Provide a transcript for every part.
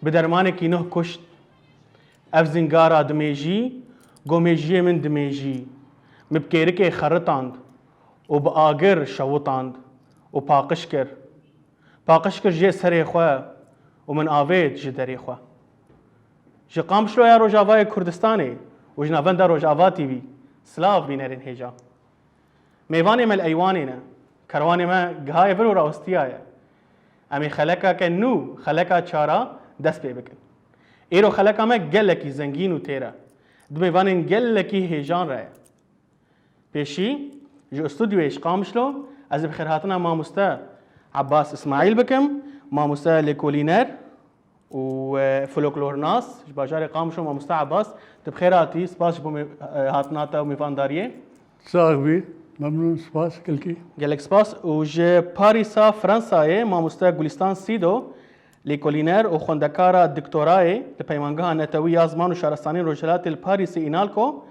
بدرمانێکی نۆ کوشت ئەف زینگارا دمێژی گۆمێژیە من دمێژی مبکێرکێ خەڕتاند و بە ئاگر شەوتاند و پاقش کرد ژێ سەرێ خوێ و من ئاوێت ji derê xwe. Ji Qamişloya Rojavayê Kurdistanê û ji navenda Rojava TV silav bînerên hêja. Mêvanê me li Eywanê ne, kerwanê me gihaye vir û rawistiya ye. Em ê xelekeke nû xeleka çara dest pê bikin. Îro xeleka me gelekî zengîn û têr e. Di mêvanên gelekî hêjan re ye. Pêşî ji stûdyoyê ji Qamişlo ez ê bi xêrhatina mamoste Abbas İsmaîl bikim, mamoste lêkolîner û folklornas ji bajarê Qamişlo mamoste Abbas. Tu bi xêr hatî, spas ji bo hatina te û mêvandariyê. Sağ bî, memnun, spas kelkî. Gelek spas û ji Parîsa Fransayê mamoste Gulistan Sîdo lêkolîner û xwendekara diktorayê li peymangeha netewî ya ziman û şaristaniyên Rojhilatê li Parîsê înalko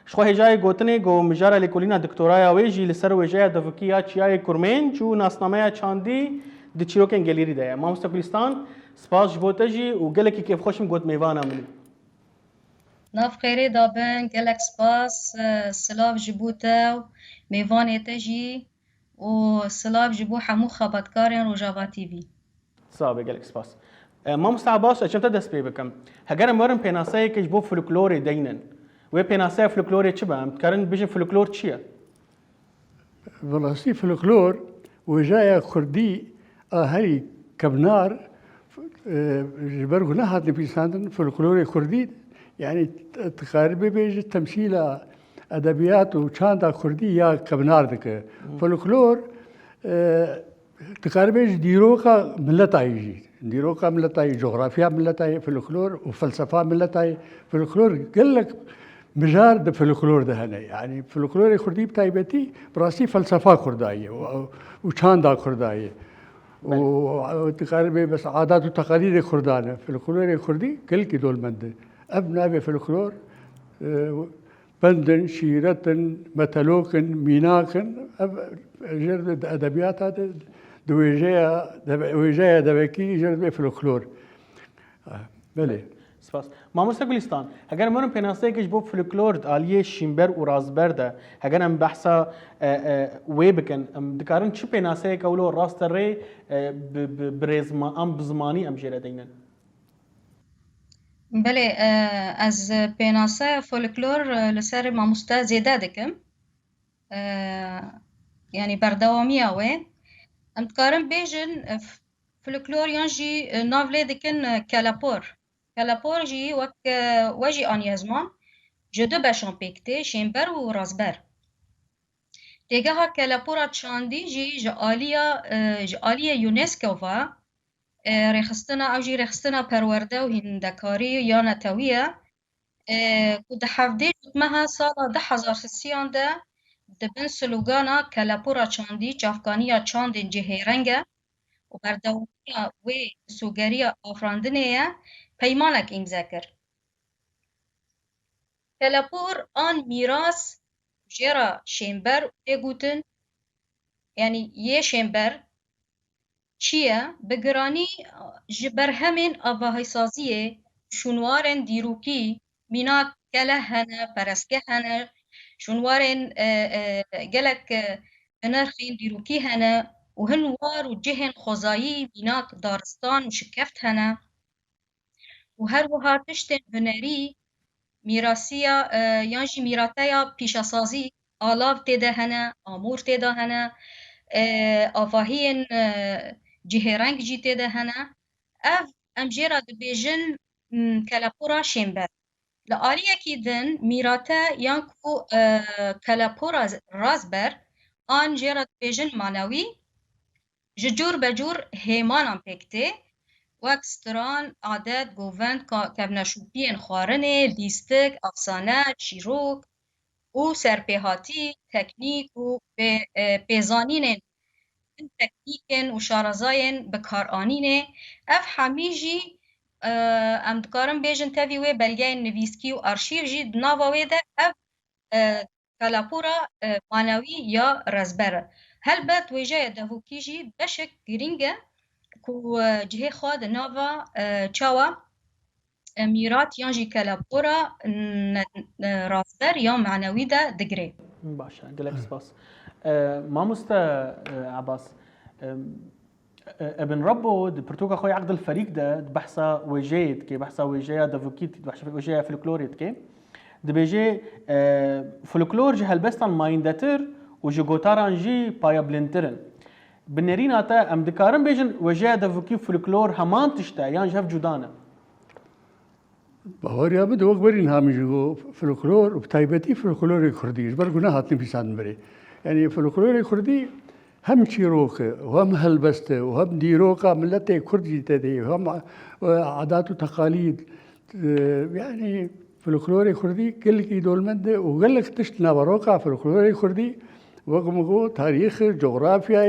ji xwe hêjayê gotinê got mijara lêkolîna diktoraya wê jî li ser wêjeya devûkî ya çiyayê Kurmênc û nasnameya çandî di çîrokên gelêrî de ye. Mamoste Gulistan, spas ji bo te jî û gelekî kêfxweşim got mêvana min. Nav xêrê dabin, gelek spas, silav ji bo te û mêvanê te jî û silav ji bo hemû xebatkarên Rojava TV. Sağ be gelek spas. Mamoste Abbas eçem te dest pê bikim. Heger em werin pênaseyekê ji bo folklorê deynin. Wê pênaseya folklorê çi be? Em dikarin bijin folklor çi ye? Velastî folklor wêjeya Kurdî a herî kevnar ji ber ku nehatine pîsandin folklorê Kurdî yani dikarî bibêjî temsîla edebiyat û çanda Kurdî ya kevnar dike. Folklor dikarî bêjî dîroka milletayê jî. Dîroka milletayê, coğrafya milletayê folklor û felsefa milletayê folklor gelek mijar de folklor de hene. Yani folklorê Kurdî bi taybetî bi rastî felsefa Kurdayê û çanda Kurdayê. û dikarî bê bes adat û teqalîdê Kurdan e. Folklorê Kurdî gelekî dolmend e. Ev navê folklor bendin, şîretin, metelokin, mînakin ev jêr di edebiyata de di wêjeya devekî jêr bê folklor. Belê. Spas. Mamoste Gulistan, heger em werin pênaseyekê ji bo folklor aliyê şînber û razber de heger em behsa wê bikin, em dikarin çi pênaseyek ewlo rast rê bi zimanî em jê re deynin? Belê, ez pênaseya folklor li ser mamoste zêde dikim. Yani berdewamiya wê. Em dikarin bêjin folklor yan jî nav lê dikin kelepor. Kelepor jî we jî aniye ziman ji du beşan pêk tê, şênber û razber. Têgeha kelepora çandî jî ji aliyê UNESCO ve rêxistina ew jî rêxistina perwerde û hîndekarî ya netewî ye ku di hevdê meha sala 2003 de dibin slogana kelepora çandî çavkaniya çandên cihêreng e û berdewamiya wê sûgeriya afirandinê ye peymanek îmze kir. Kelepor an mîras jêra şênber tê gotin, yani yê şênber çi ye? Bi giranî ji berhemên avahîsaziyê, şûnwarên dîrokî, mînak gelek hene, perestgeh hene, şûnwarên gelek binirxên dîrokî hene û hin war û cihên xwezayî, mînak daristan û şikeft hene. û her wiha tiştên hunerî, mîrasiya yan jî mîrateya pîşesazî, alav tê de hene, amûr tê de hene, avahiyên cihêreng jî tê de hene. Ev em jê re dibêjin kelepora şênber. Li aliyekî din mîrate yan ku kelepora razber an jê re dibêjin manewî ji cûr be cûr hêmanan pêk tê wek stran, adet, govend, kevneşûpiyên xwarinê, lîstik, efsane, çîrok û serpêhatî, teknîk û pêzanînên teknîkên û şarazayên bikaranînê. Ev hemî jî em dikarin bêjin tevî wê belgeyên nivîskî û arşîv jî di nava wê de ev kelepora manewî ya razber e. Helbet wêjeya devûkî jî beşek girîng e كو جهه خود نافا تشاوا ميرات يانجي كالابورا راسبر يا معنوي دا دقري. باشا قلك سباس. ما مست عباس ابن ربو برتوكا خوي عقد الفريق ده بحثا وجيت كي بحثا وجيا دافوكيت بحثا وجيا فلكلوريت كي دبيجي فلكلور جه هلبستان مايندتر وجوتاران جي بايا بلنترن بنريناتا ام دكارن بيجن وجيا دافوكي فلكلور همان تشتا يعني جهف جودانا باوریا بود وقت برین همیشه فلکلور و تایبتی فلکلور کردی بر گناه هات نفیسان بری یعنی فلکلور کردی هم چیروکه و هم هلبسته و هم دیروکا ملت کردی تدی و هم عادات و تقالید يعني فلكلور كردي كل كي دول مد وقال لك تشت نبروكا فلكلور كردي وقمقو تاريخ جغرافيا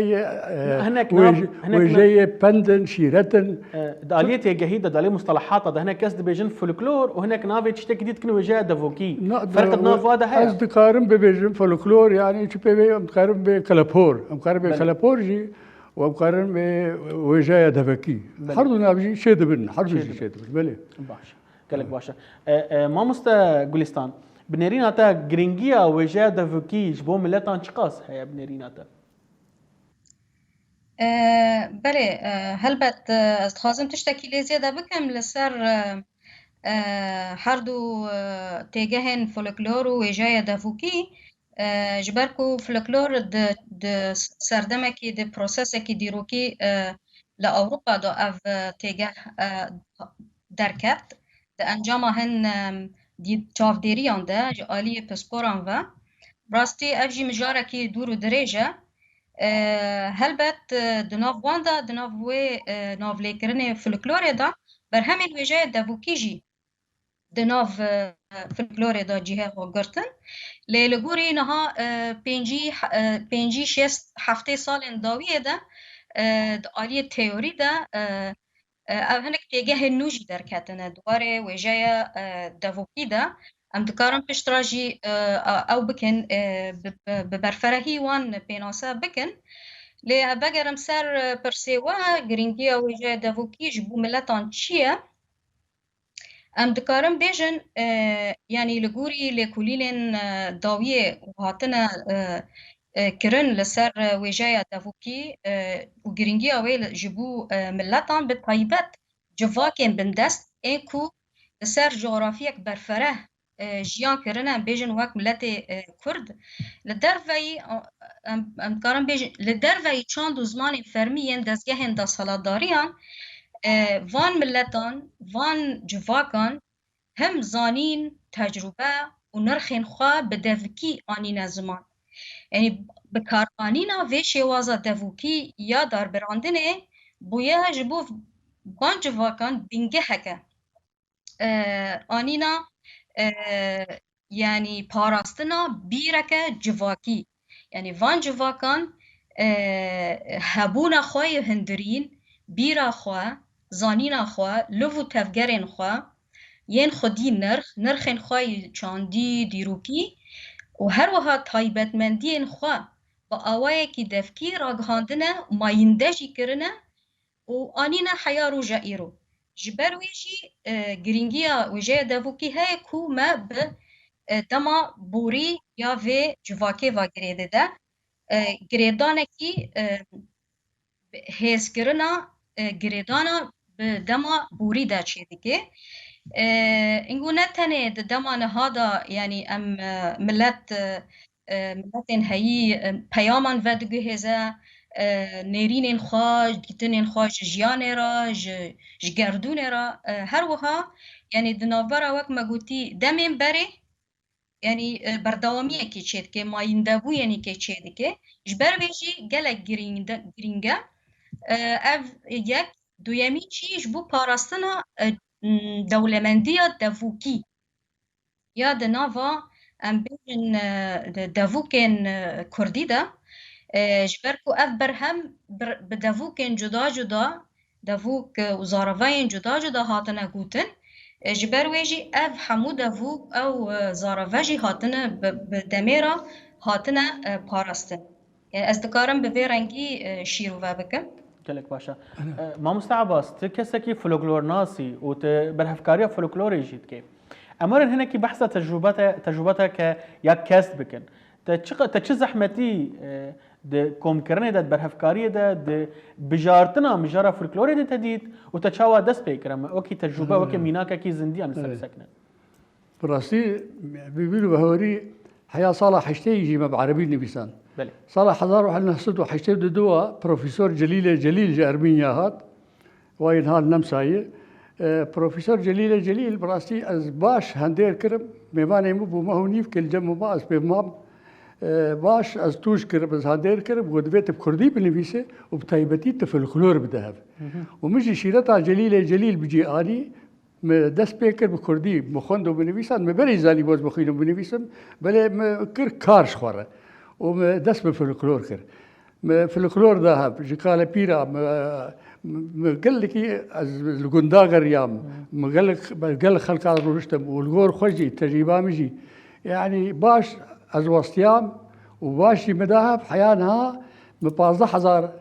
وجاي بندن شيرتن داليت يا جهيده دالي مصطلحات ده هنا كاس بيجن فلكلور وهناك نافي تشتي جديد كن وجاء دافوكي فرق الناف هذا هي قصد قارن ببيجن فلكلور يعني تشبي مقارن بكلابور مقارن بكلابور جي ومقارن بوجاء دافوكي حرض نافجي شيد بن حرض شيد بن بله باشا قالك باشا ما مستا جولستان بنريناتا جرينجيا وجا دافوكي جبو ملتان شقاس هي بنريناتا بله هلبت استخازم تشتكي لي زيادة بكم لسر حردو تيجهن فولكلور وجاية دافوكي جبركو فولكلور د سردمكي د بروسسكي ديروكي لأوروبا دو اف تيجه دركت د انجامهن دي چاودێریان ده ji aliyê pisporan ve rastî ev jî mijarekî dûr û dirêj e helbet di nav wan de di nav wê navlêkirinê folklorê de berhemên wêjeyê devûkî jî di nav folklorê de cihê xwe girtin lê li gorî niha pêncî şêst heftê salên dawiyê de di aliyê teorî de ev hinek têgehên nû jî derketine dwarê wêjeya devûkî de em dikarin piştra jî ew bikin bi berferehî wan pênase bikin lê vegerim ser pirsê we girîngiya wêjeya devûkî ji bo miletan çi ye em dikarin bêjin yanî li gorî lêkolînên dawiyê hatine kirin li ser wêjeya devûkî û girîngiya wê ji bo miletan bi taybet civakên bindest ên ku li ser coğrafiyek berfereh jiyan kirine bêjin wek miletê Kurd li derveyî em dikarin bêjin li derveyî çand û zimanên fermî yên dezgehên desthilatdariyan van miletan van civakan hem zanîn tecrübe û nirxên xwe bi devkî anîne ziman yani bi karanîna vê şêwaza devûkî ya darbirandinê bûye ji bo van civakan bingeheke anîna yani parastina bîreke civakî yani van civakan hebûna xwe yê hindirîn bîra xwe zanîna xwe liv û tevgerên xwe yên xwedî nirxên xwe yê çandî dîrokî û her wiha taybetmendiyên xwe bi awayekî devkî ragihandine mayînde jî kirine û anîne heya roja îro ji ber wê jî girîngiya wêjeya devûkî heye ku me bi dema borî ya vê civakê ve girê dide girêdanekî hêzkirina girêdana bi dema borî de çê dike îngû ne tenê di dema niha da yanî em milletên heyî peyaman vedigihêze nêrînên xwe dîtinên xwe ji jiyanê ra ji gerdûnê ra her wiha yanî di navbera wek me gotî demên berê yanî berdewamiyekê çê dike mayîndebûyenîkê çê dike ji ber vê jî gelek girîng e ev yek duyemî çî ji bo parastina dewlemendiya devûkî ya di nava em bêjin devûkên Kurdî de ji ber ku ev berhem bi devûkên cuda cuda devûk û zaravayên cuda cuda hatine gotin ji ber wê jî ev hemû devûk ew zarave jî hatine bi demê ra hatine parastin ez dikarim bi vê rengî şîrove bikim كلك باشا ما مستعباس تكسكي فولكلور ناسي وبرهفكاريا فولكلوري جيت كي امر هنا كي بحث تجربتها يا كاست بكن تشي زحمتي د كوم كرنه د برهفكاريه د بجارتنا مجاره فولكلوري د تديد وتشاوا دس بيكرم اوكي تجربه اوكي ميناكا كي زندي ام سكنه براسي بيقولوا بهوري حيا صالح حشتي يجي ما بعربي نبيسان بله صالح حضار وحنا صدوا حشتي دوا بروفيسور جليل جارمينيا هات وين هال نمساي بروفيسور جليل براسي از باش هندير كرم ميباني مو ما هو نيف كل جم باس بمام باش از توش كرم از هندير كرم ودبيت بكردي بنفيسه وبتايبتي تفلكلور بدهب ومجي شيرتها جليل بيجي اني دست بيكر بكردي مخندو بنفيسان مبري زالي بوز بخينو بنفيسم بلا كر كارش خوره ودست بفلكلور كر فلكلور ذهب جكاله بيرا قال لك الجنداغر يام قال خلق رشتم والغور خجي تجربه مجي يعني باش از وسطيام وباشي مذاهب حيانها مبازة حزار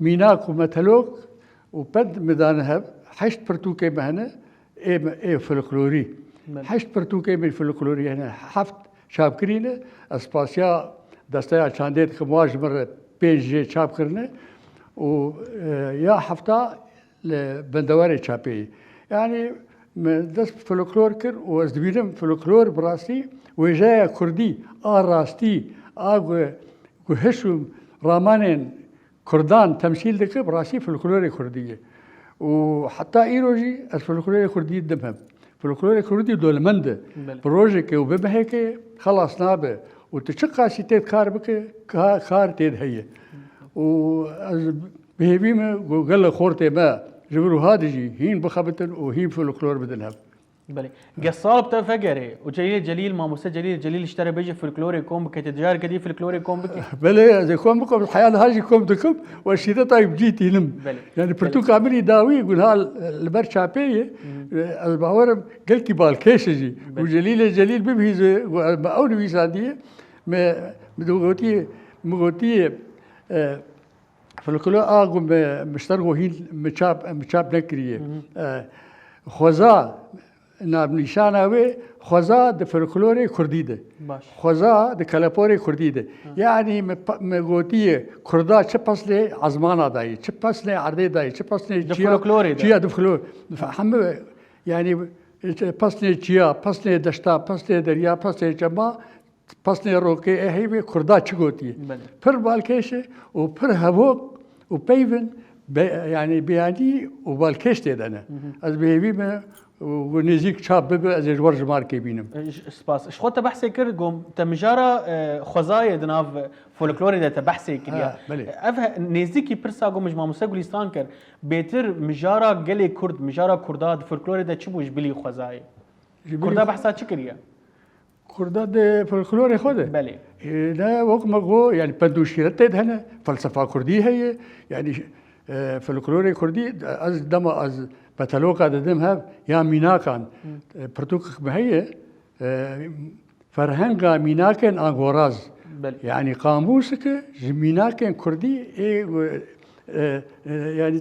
ميناك ومتلوك وبد مدانهب حشت برتوكي مهنه ايه فلكلوري حشت برتوكي من فلكلوري هنا حفت شابكرينه اسباسيا دستايا شانديت خمواج مرة بيجي شاب كرنه ويا حفتا لبندواري شابي يعني دس فلكلور كر وازدبيلم فلكلور براسي وجاية كردي راستي وهشو رامانين كردان تمثيل دك براسي فلكلور كردية وحتى ايروجي الفلكلور كردي دمهم فلكلور كردي دولمنده بروجك وببهيك خلاص نابه وتشقى سيتيت كار بك كار تيد هي و بهبيمه وقال خورتي ما جبروا هادجي هين بخبتن وهين فلكلور بدلها بلي قصال بتفجري وجليل ما موسى جليل اشترى بيجي فلكلوري كوم بك تجار كدي فلكلوري كوم بك بلي زي كوم بكم الحياه هاجي كوم دكم والشيء طيب جيتي نم يعني برتو كامل داوي يقول البرشابيه الباور قلتي بالكيشجي وجليل بيبهي او نويساديه ما مغوتي فلكلور اقوم مشتركوا هين مشاب نكريه خوزا ناب نشانه خوزا د فلکلور کردی ده خوزا د کلپور کردی ده یعنی مگوتی کردا چه پسله ازمان دایی چه پسله عرده دایی چه پسله چیا د فلکلور همه یعنی پسله چیا پسله دشتا پسله دریا پسله جما پسله روکه هی کردا چه گوتی پر بالکشه و پر هوا و پیون يعني بياني وبالكش تدنا از بيبي ونزيك شاب ببي از ورج ماركي بينم سباس اش خدت بحثي كر قوم تمجارة خزايا دناف فولكلوري ده تبحثي كريا افه نزيكي برسا قوم مجمع مساقلستان كر بيتر مجارة قلي كرد مجارة كرداد فولكلوري ده چبوش بلي خزايا كردا بحثا چه كريا كردا ده فولكلوري خوده بلي لا وقت ما هو يعني بدوشيرت هنا فلسفة كردية هي يعني فلكلور كردي از دم از بتلوكا دمها يا ميناكان برتوك بهي فرهنگا ميناكن اغوراز يعني قاموسك ميناكن كردي يعني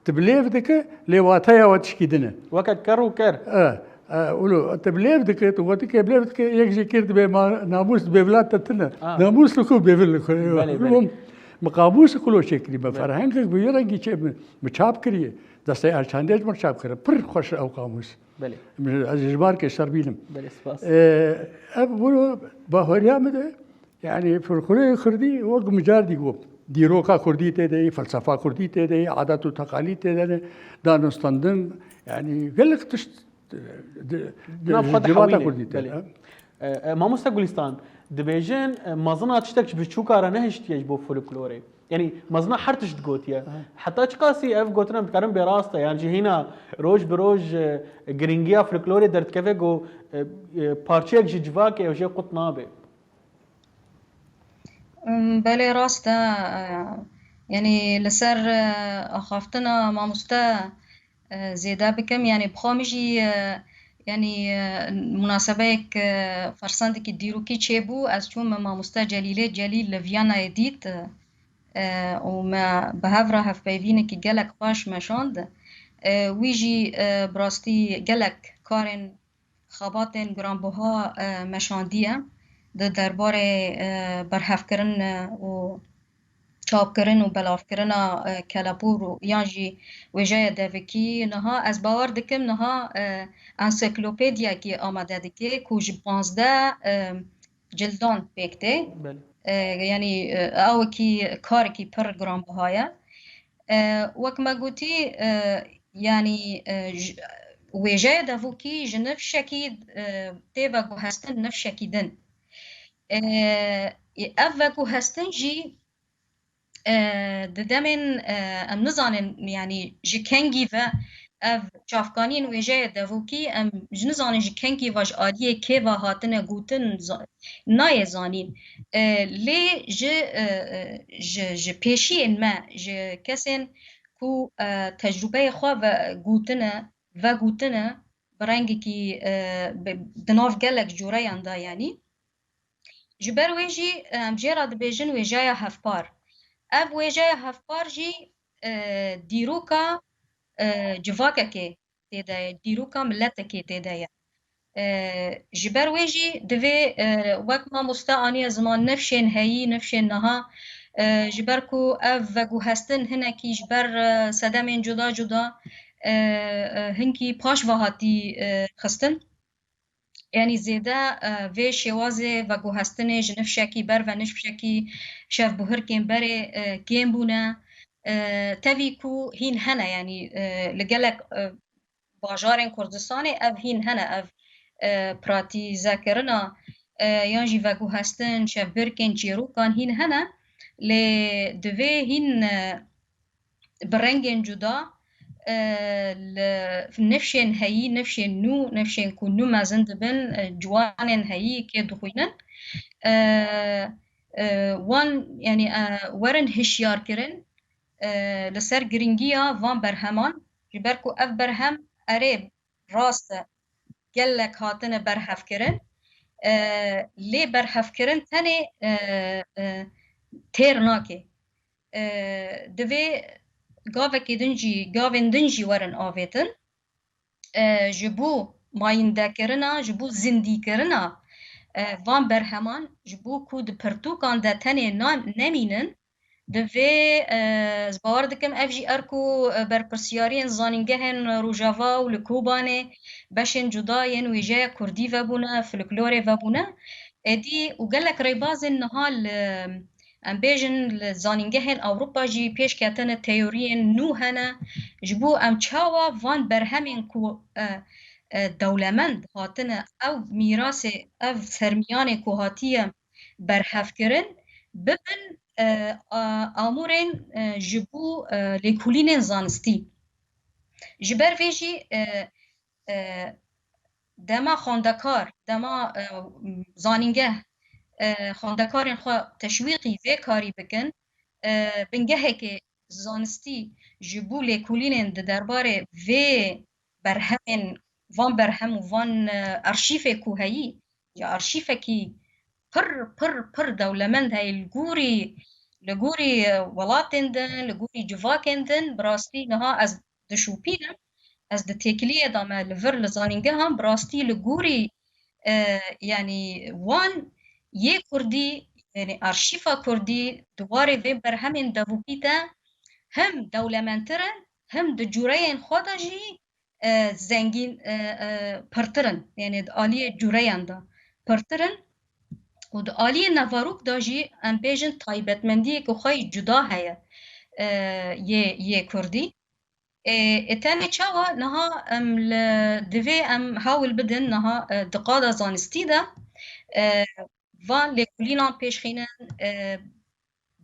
تبليف دك لواتايا وتشكيدنا وقت كرو كر قولوا تبليف دك توتك بليف دك يجي كرد بما ناموس ببلاد تتنا ناموس لكو بيفل مقاموس كله شكلي بفرهنگك بيرنگي چه مچاب کریه دسته ارچاندج مچاب کره پر خوش او قاموس بله از جبار که شربيلم بله سپاس ابو باهوريا مده يعني فلكلور كردي وق مجاردي گو ديروكا كردي تدي فلسفه كردي تدي عادات وتقاليد تدي دانستاندن يعني قال لك تشت جبات كردي تدي ما مستقلستان دبيجن مازنا تشتكش بشوكارا نهشت يجبو فولكلوري يعني مازنا حرتش تقوتيا حتى تشقاسي اف قوتنا بكرم براسته يعني هنا روج بروج جرينجيا فولكلوري درت كيفو بارتشيك جواك او جي قطنابه بله راسته يعني لسر اخافتنا ما مستا زياده بكم يعني بخامجي يعني مناسبەیەک فەرسەندێکی دیروکی چێبوو ئەس چوومە مامۆستا جەلیل لە ڤیانایە دیت وما بهفرا هف بيفينك جلك باش مشاند ويجي براستي جلك كارن خباتن گرانبها مشاندیه ده درباره برهف کرن و چاپ کرن و بلاف کرن کلابور و یانجی وجه دوکی نها از باور دکم نها انسیکلوپدیا کی آماده دکی کوج 15 جلدان بکته بله يعني او كي كاركي بروجرام بهايا وك ما قلتي يعني وجاي دافوكي جنف شكيد تيفاكو هستن نف شكيدن افاكو هستن جي ددمن ام نزانن يعني جي كنجي فا اف چافکانین ویژه دوکی ام جنزانن جی کنگی واج آدیه که و هاتنه گوتن نای زانین لی ج پیشی ما ج کسین کو تجربه خوا و گوتنه برنگی کی دناف گلک جوره یاندا یعنی جبر ویجی ام جیرا دبیجن ویژه هفپار اف ویژه هفپار جی دیروکا جواکه تیدا دیروکا ملتکه تیدا جبر ویجی دوی وقت ما مستعانی زمان نفشین هایی نفشین نها جبر کو اف وگو هستن هنکی جبر صدمین جدا جدا هنکی پاش وهاتی خستن يعني زيدا في شوازي وگو هستن جنفشکی بر و نفشکی شف بهر کم بره کم بونه تبيكو هين هنا يعني لقلك باجارين كردستاني اف هين هنا اف براتي ذاكرنا يانجي فاكو هستن شاف بركن جيرو كان هين هنا لدوي هين برنجن جدا نفشين هاي نفشين نو نفشين كونو مازند بن جوانن هاي كي دخوينن وان يعني ورن هشيار كرن لسر گرینگیا وان برهمان جبرکو اف برهم اره راست گلک هاتن برهف کرن لی برهف کرن تنه تیر ناکه دوی گاوین دنجی ورن آویتن جبو ماینده کرنا جبو زندی کرنا وان برهمان جبو کود پرتوکان ده تنه نمینن دوی زبار دکم افجی ارکو برپرسیارین زانینگهن روجاوا و لکوبانه بشن جداین ویجه کردی وبونه فلکلوره وبونه ادی و گلک ریبازن نهال ام بیجن زانینگهن اوروپا جی پیش کتن تیورین نو هنه جبو ام چاوا وان برهمین کو دولمند هاتنه او میراث او سرمیان کو هاتیه برهف کرن ببن آمورین جبو لیکولین زانستی جبر ویجی دما خواندکار دما زانینگه خواندکارین خوا تشویقی وی کاری بکن بنگه که زانستی جبو لیکولین درباره وی برهمین وان برهم و وان ارشیف کوهایی یا ارشیف کی پر دولمند هاي لغوري ولاتندن لغوري جواكندن براستي نها از دشوبينا از دتيكليه داما لفر لزانينجهم براستي لغوري يعني وان يه كردي يعني ارشيفا كردي دواري في برهمين دبوبيتا هم دولمنترن هم دجورين خودجي زنگين پرترن يعني آلية جوريان دا پرترن و د آلی نواروک داجی ام بیجن تایبتمندی که خواهی جدا هیا یه کردی اتاني چاوا نها ام دوی ام هاول بدن نها دقادا زانستی دا وان لکولینان پیش خینن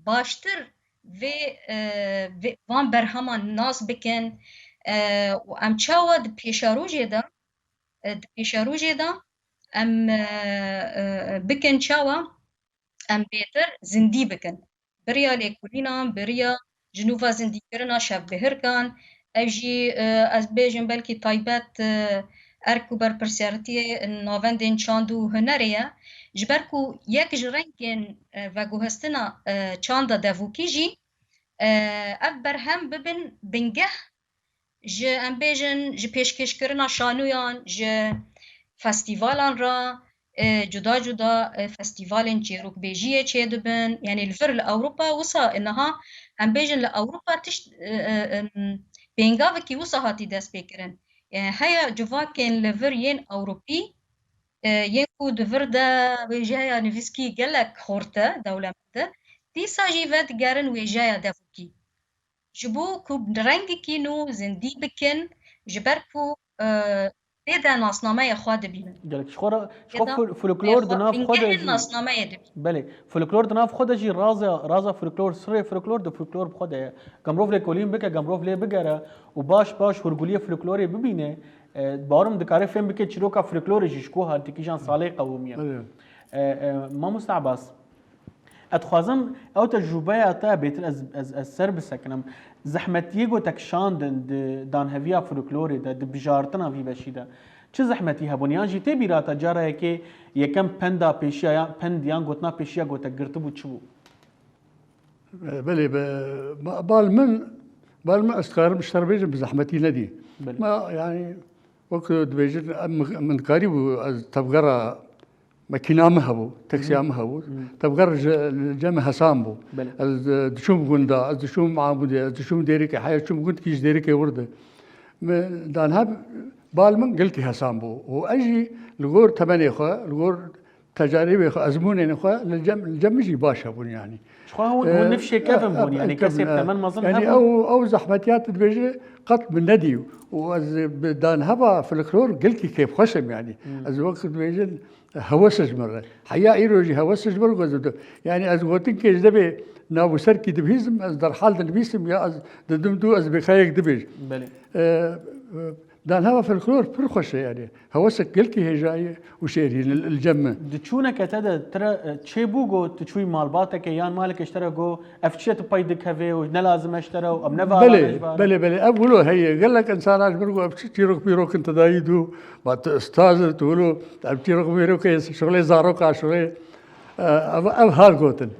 باشتر وان برهمان ناس بکن و ام چاوا د پیشاروجی دا ام بکن چاوا ام بیتر زندی بکن بریا لیکولینان بریا جنوبا زندی کرنا شب بهر کان اوجی از بیجن بلکی تایبت ارکو بر پرسیارتی ناوندین چاندو هنریه جبرکو یک جرنگین و گوهستنا چاندا دفوکی جی اف برهم ببن بنگه ج ام بیجن ج پیشکش کرنا شانویان ج فستیوالان را جدا جدا فستیوالن چیروک بیجیه چه دبن يعني الفر لأوروبا وصا إنها ام بیجن لأوروبا تش بينغاوكي وصا هاتي داس بيكرن يعني هيا جواكين لفر ين أوروبي ينكو دفر دا ويجايا نفسكي جلك خورتا دولمتا دي ساجي فات جارن ويجايا دافوكي جبو كوب رنگ كينو زندي بكن جبركو بيدا ناسنامه خواد بينن قالك شخو فولكلور دناف خود جي ناسنامه دبي بله فولكلور دناف خود جي رازا فولكلور سري فولكلور دو فولكلور بخود گمروف لي كولين بك گمروف لي بگره وباش هرگوليه فولكلوري ببينه بارم دكاره فهم بك چروكا فولكلور جيشكو هالتكيشان صالح قوميه ما مستعباس اتخوازم او تجربه اتا بيت از سر بسكنم زحمتي گو تكشان دان هويا فولكلوري د بجارتنا في بشيده چه زحمتي هبونيان جي تي بيراتا جاره كي يكم پندا پیشيا پنديان گوتنا پیشيا گوتا گرتبو چبو بلي بالمن استقارب اشتربيج بزحمتي ندي ما يعني وقت دبيج من قريب تبقرا ماكينة مهبو تاكسي مهبو تبقر الجامع حسامبو الدشوم قندا الدشوم معبودي الدشوم ديريك حياة شوم قند كيش ديريك ورده دان هاب بالمن قلتي حسامبو واجي الغور تمني خو الغور تجاربي خو ازموني خو الجم يجي باشا بون يعني شخو هو نفشي كيف بون يعني كسب ثمن مظن يعني او زحمتيات تبيجي قط من ندي ودان هبا في الكلور قلتي كيف خشم يعني از وقت بيجي هوسج مرة حيا إيروجي هوسج مرة يعني از وقتين كيش دبي نابو سركي دبيزم از در حال دبيسم يا از دمدو از بخايك دبيج بلي دان هوا في الكلور برخص يعني هوسك قلكي هي جاي وشيرين الجمة دتشونا كتدا ترى تشيبوغو تشوي مالباتك يان مالك اشتراكو افشيت بايدك هفي ونا لازم اشتروا ام نفا بلي اولو هي قال لك انسان اجبركو ابتيروك بيروك انت دايدو ما استاذ تقولوا ابتيروك بيروك شغله زاروكا شغله اب هالغوتن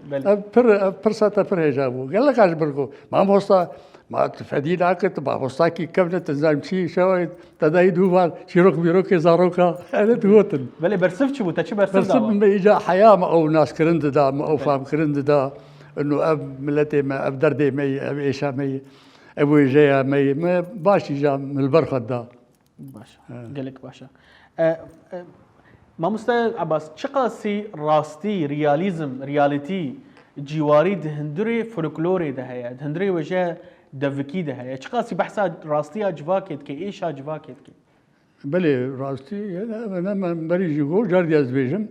برساتا بر جابو قال لك اجبركو ما موستا ما تفادين عقد ما موستاكي كبنت زامشي شوي تدايدو مال شيروك بيروك زاروكا هذا توتن بلي برسف شو تشي برسف من اجا حياه ما او ناس كرند دا ما او فام كرند دا انه اب ملتي ما اب دردي مي اب ايشا مي ابو جاي مي ما باشي جا من البرخد دا باشا قال لك باشا ما مستر عباس چقاسي راستي رياليتي جواري دهندري فولكلوري ده هي دهندري وجه دفكي ده هي چقاسي بحثا راستي اجواكت كي ايش اجواكت كي بلي راستي انا بريجي جو جاردي ازبيجم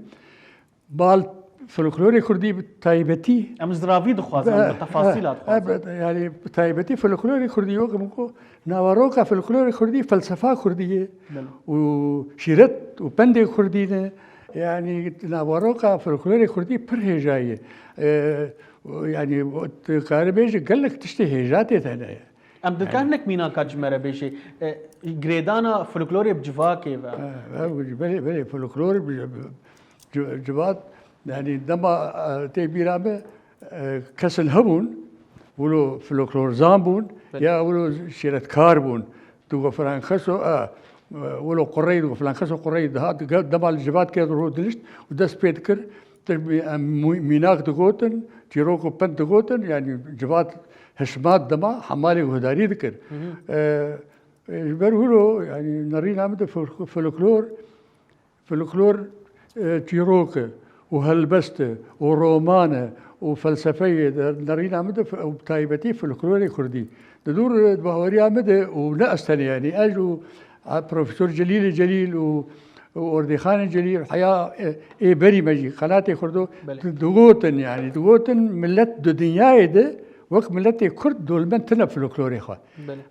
بال فولكلوري كردي تايبتي ام زرافي دخوازن بالتفاصيل يعني تايبتي فولكلوري كردي يوكو ناوروكا فولكلوري كردي فلسفه كرديه وشيرت وبندي كردينه يعني ناوروكا فولكلوري كردي بره جايه يعني كاربيج قال لك تشتهي جاتي ثانيه ام دكان لك مينا كاجمره بيشي جريدانا فولكلوري بجواكي بلي فولكلوري جوات يعني دما تيبيرامه كسل هبون ولو فولكلور زامبون يا ولو شيرت كاربون تو فرانخسو ولو قريد وفلانخسو قريد هاد دما الجبات كيدرو دلشت ودس بيتكر ميناك دغوتن تيروكو بنت دغوتن يعني جبات هشمات دما حمالي وهداري ذكر برولو يعني نرينا عمد فولكلور تيروكا وهلبسته ورومانه وفلسفيه نرينا عمد وتايبتي فولكلوري كردي تدور بهوري عمد ونأستن يعني اجوا بروفيسور جليل وردي خان جليل حياه اي بري مجي قناتي خردو دغوتن يعني دغوتن ملت دنياي ده وقت ملتي كرد دول من تنا فولكلوري خا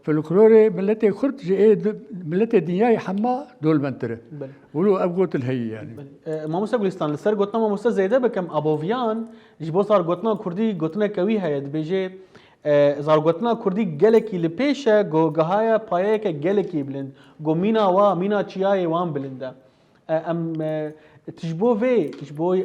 فولكلوري ملتي كرد جي ملتي دنياي حما دول من ترى ولو ابغوت الهي يعني ما موسى بلستان لسر قطنا ما موسى زيده بكم ابوفيان جبو صار قطنا كردي قطنا كوي هيد بيجي زارگوتنا کردی گلکی لپیشه گو گهایا پایه که گلکی بلند گو مینا چیای وان بلنده ام تجبو وی تجبو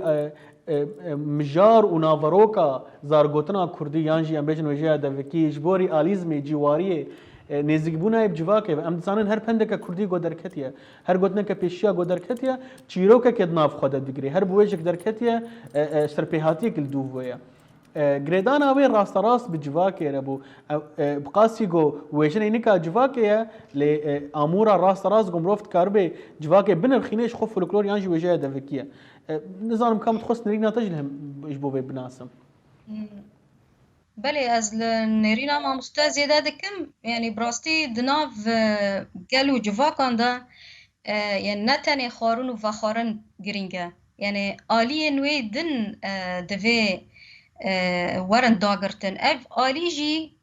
مجار و ناوروکا زارگوتنا کردی یانجی ام بیشن وجه دوکی جبوری آلیزمی جواریه نزیکبونا بجواکه ام دسانن هر پنده که کردی گو درکتیه هر گوتنا که پیشیا گو درکتیه چیروکا که ناف خود دگری هر بویجک درکتیه سرپیهاتی کل دوویه گریدانا وی راست راست بجواکه ربو بقاسی گو ویشن اینکا جواکه لی امورا راست راست گم رفت کاربه جواکه بنر خینش خوف فولکلور یانجی وجه دوکیه نظام كم تخص نرينا تجلهم يجبو بي بناسم بله از نرینا ما مستازی دادکم یعنی براستی دناو گلو جواکان دا یعنی نتنی خارون و خارن گرینگه یعنی آلی نوی دن دوی ورن داگرتن اف آلی جی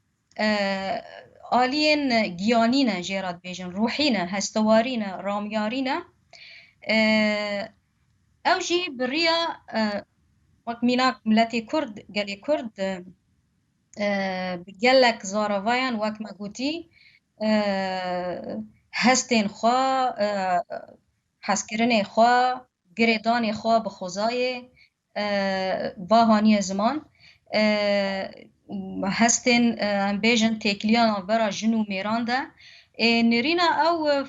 آلین گیانینه جیراد بیجن روحینه هستوارینه رامیارینه او جی بریا وقت میناک ملتی کرد گلی کرد بگلک زاروایان وقت ما گوتی هستین خوا حسکرین خوا گریدان خوا بخوزای باهانی زمان هستین بیجن تکلیان برا جنو میرانده نرینا او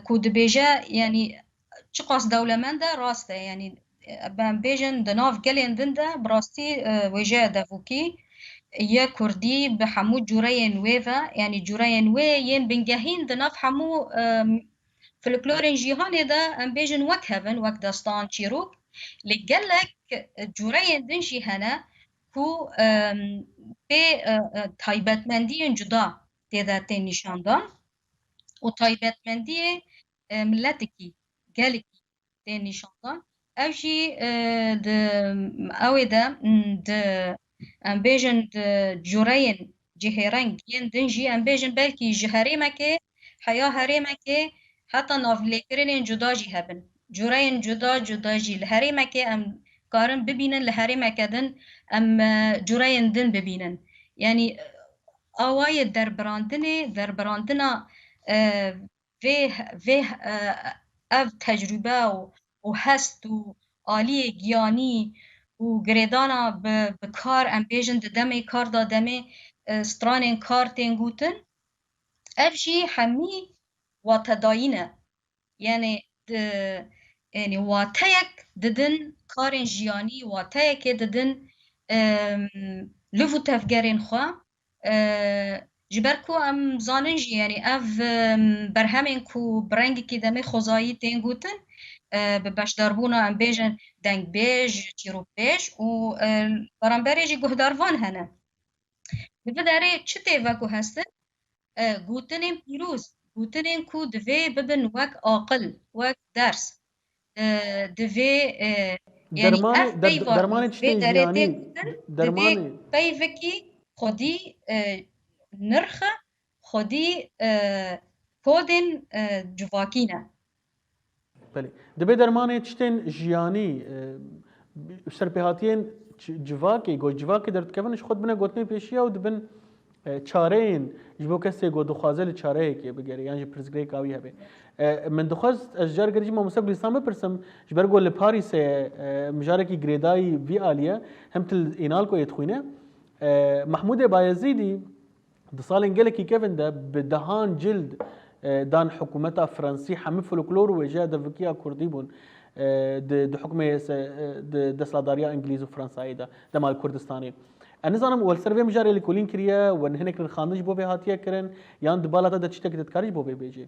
کود بیجه یعنی چه قاس دولمنده راسته یعنی بهم بیجن دناف گلین دنده براستی وجه دفوکی یا کردی به حمو جوره نویوه یعنی جوره نوی ین بنگهین دناف حمو فلکلورین جیهانه ده ام بیجن وک هفن وک داستان چیروک لگلک جوره دنشی هنه کو به تایبتمندی جدا دیده نشاندان و تایبتمندی ملتکی گلکی دی نشاندان اوشی اوی ده ام بیجن جورین جهرنگ ین دنجی ام بیجن بلکی جهری مکه حیا هری مکه حتی نافلیکرین جدا جی هبن جورین جدا جی لهری مکه ام کارن ببینن لهری مکدن ام جورین دن ببینن یعنی آوای دربراندنا و اف تجربه و هست و آلی گیانی و گریدانا بکار ام بیجن دمه کار دادمه سترانین کار تنگوتن اف جی همی واتداینه یعنی واتیک ددن کارین جیانی واتیک ددن لفو تفگرین خواه جبرکو ام زانن جی یعنی اف برهمین کو برنگی که دمی خوزایی تنگوتن به بشداربونا ام بیجن دنگ بیج چیرو بیج و برانبری جی گهداروان هنه به داره چه تیوکو هستن گوتنین پیروز گوتنین کو دوی ببن وک عاقل وک درس دوی یعنی اف درمانی چی جیانی درمانی پیوکی خودی نرخ خودی کودن جواکینه بله دبی درمانی چتن جیانی سرپیهاتین جواکی گو جواکی در تکونش خود بنا گوتنی پیشیا و دبن چارین جبو کسی گو دخوازل چاره که بگیری یعنی پرزگری کاوی هبه من دخواز از جار گریجی ما مستقبل اسلام بپرسم جبر گو لپاریس مجاره کی گریدای وی آلیه هم تل اینال کو یتخوینه محمود بایزیدی دسال انجلكي كيفن ده بدهان جلد دان حكومتها فرنسي حمي فولكلور وجا دفكيا كرديبون د حكمه د سلاداريا انجليز وفرنساي ده مال كردستاني انا زانم ول سيرفي مجاري لكولين كريا ون هنك الخانج بو به هاتيه كرن يان دبالاتا د چتك تكارج بو به بيجي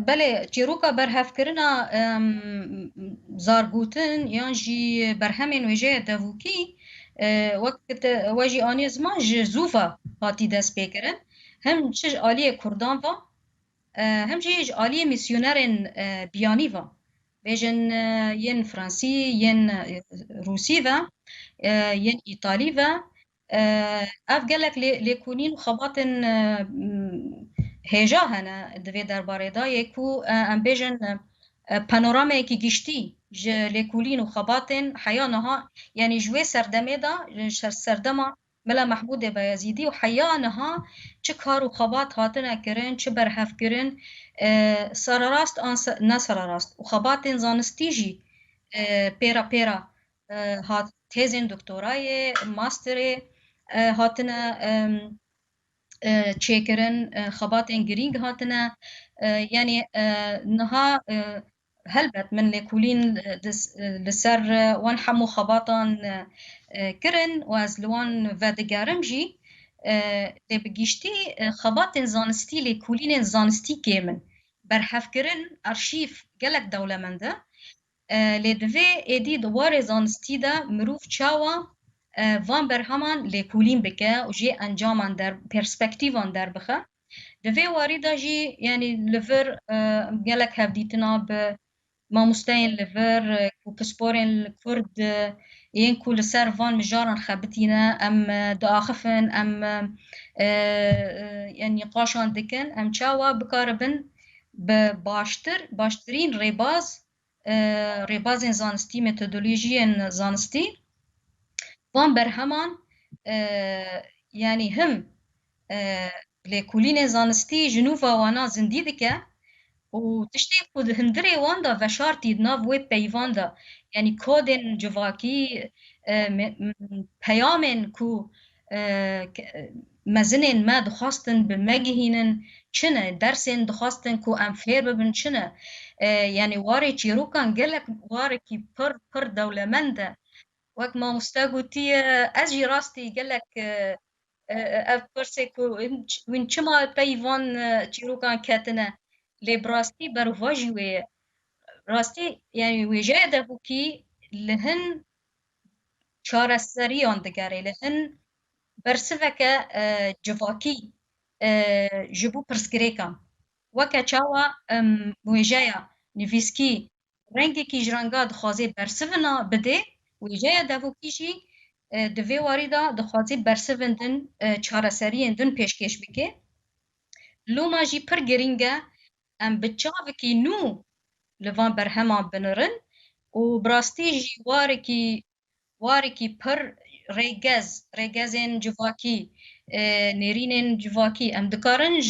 بله چیروکا برهف کرنا زارگوتن یان جی برهمین وجه دووکی وقت واجی آنی زمان جزوفا هاتی دست بکرن هم چه آلی کردان و هم چه آلی میسیونرین بیانی و بیجن ین فرانسی ین روسی و ین ایتالی و اف گلک لیکونین خباتن هجا هنه دوی درباره دا یکو ام بیجن پانورامایکی گشتی ج لکولین و خباتن حیانها یعنی جوی سردمه دا سردما ملا محمود بایزیدی و حیانها چه کار و خبات هاتنه کرن چه برهف کرن سراراست نه سراراست و خباتن زانستی جی پیرا هات تیزن دکترای ماستر هاتنه چیکرن خباتن گرینگ هاتنه يعني نها هلبت من لكولين لسر وان حمو خباطان كرن وازلوان فادقارم جي لبقيشتي خباطن زانستي لكولين زانستي كيمن برحف كرن أرشيف قلق دولة من ده لدوه ايدي دوار زانستي ده مروف چاوا وان برهمان لكولين بكه وجي انجامان در پرسپکتیوان در بخه دوی واریدا جی یعنی لور گلک هفدیتنا به ماموستین لور کو پسپورین کرد این کل سر وان مجارن خبتینا ام داخفن ام یعنی قاشان دکن ام چاوا بکاربن به باشترین ریباز زانستی متدولوژی زانستی وان برهمان یعنی هم لكولين زانستي جنوفا وانا زندي دكا وتشتي كود هندري واندا وشارتي ناف ويب بيواندا يعني كودن جواكي بيامن كو مزنن ما دخواستن بمجهينن چنه درسن دخواستن كو امفير ببن چنه يعني واري چيروكان گلك واري كي پر دولمنده وك ما مستاغوتي اجي راستي گلك افرسه کو وین چما پیوان چیروکان کتنه لبراستی بر واجوی راستی یعنی ویجه دبو کی لهن چارەسەریان دەگەڕێ لە هەن بەرسڤەکە civakî ji bo pirsgirêkan weke çawa wêjeya nivîskî rengekî ji ranga dixwaze bersivina bidê wêjeya devokî jî di vê warî da dixwaze bersivin din çareseriyên din pêşkêş bike loma jî pir giring e em bi çavekî nû li van berheman binirin û bi rastî jî warekî pir rêgezên civakî nêrînên civakî em dikarin